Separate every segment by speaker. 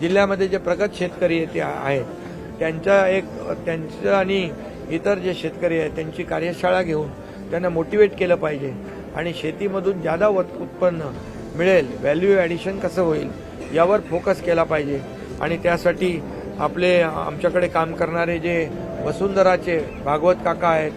Speaker 1: जिल्ह्यामध्ये जे प्रगत शेतकरी ते आहेत त्यांचं आणि इतर जे शेतकरी आहेत त्यांची कार्यशाळा घेऊन त्यांना मोटिवेट केलं पाहिजे आणि शेतीमधून जादा उत्पन्न मिळेल, व्हॅल्यू ॲडिशन कसं होईल यावर फोकस केला पाहिजे। आणि त्यासाठी आमच्याकडे काम करणारे जे वसुंधराचे भागवत काका आहेत,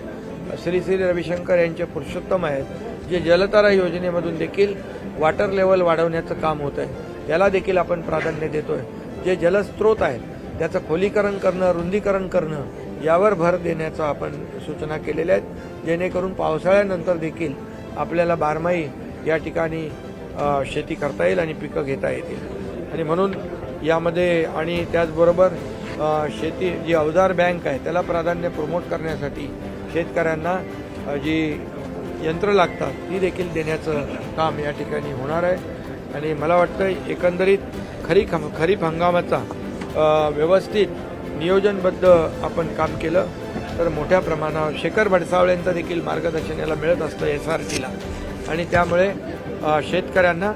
Speaker 1: श्री श्री रविशंकर यांचे पुरुषोत्तम आहेत, जे जलतारा योजनेमधून देखील वॉटर लेवल वाढवण्याचं काम होत आहे, याला देखील आपण प्राधान्य देतोय। जे जलस्रोत आहेत त्याचं खोलीकरण करणं, रुंदीकरण करणं यावर भर देण्याचं आपण सूचना केलेल्या आहेत, जेणेकरून पावसाळ्यानंतर देखील आपल्याला बारमाही या ठिकाणी शेती करता येईल आणि पिकं घेता येतील। आणि म्हणून यामध्ये आणि त्याचबरोबर शेती जी अवजार बँक आहे त्याला प्राधान्य प्रमोट करण्यासाठी शेतकऱ्यांना जी यंत्र लागतात ती देखील देण्याचं काम या ठिकाणी होणार आहे। आणि मला वाटतं एकंदरीत खरीप हंगामाचा व्यवस्थित नियोजनबद्ध आपण काम केलं तर मोठ्या प्रमाणावर शेखर भडसावळ्यांचं देखील मार्गदर्शन याला मिळत असतं SRTला, आणि त्यामुळे शेतकऱ्यांना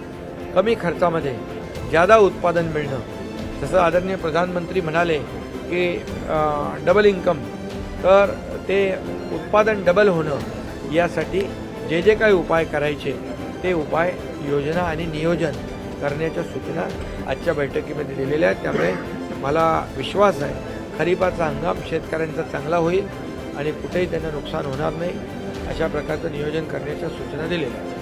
Speaker 1: कमी खर्चामध्ये जादा उत्पादन मिळणं, जसं आदरणीय प्रधानमंत्री म्हणाले की डबल इन्कम, तर ते उत्पादन डबल होणं यासाठी जे जे काही उपाय करायचे ते उपाय, योजना आणि नियोजन करण्याच्या सूचना आजच्या बैठकीमध्ये दिलेल्या आहेत। त्यामुळे मला विश्वास आहे खरीपाचा हंगाम शेतकऱ्यांचा चांगला होईल आणि कुठेही त्यांना नुकसान होणार नाही, अशा प्रकारचं नियोजन करण्याच्या सूचना दिलेल्या आहेत।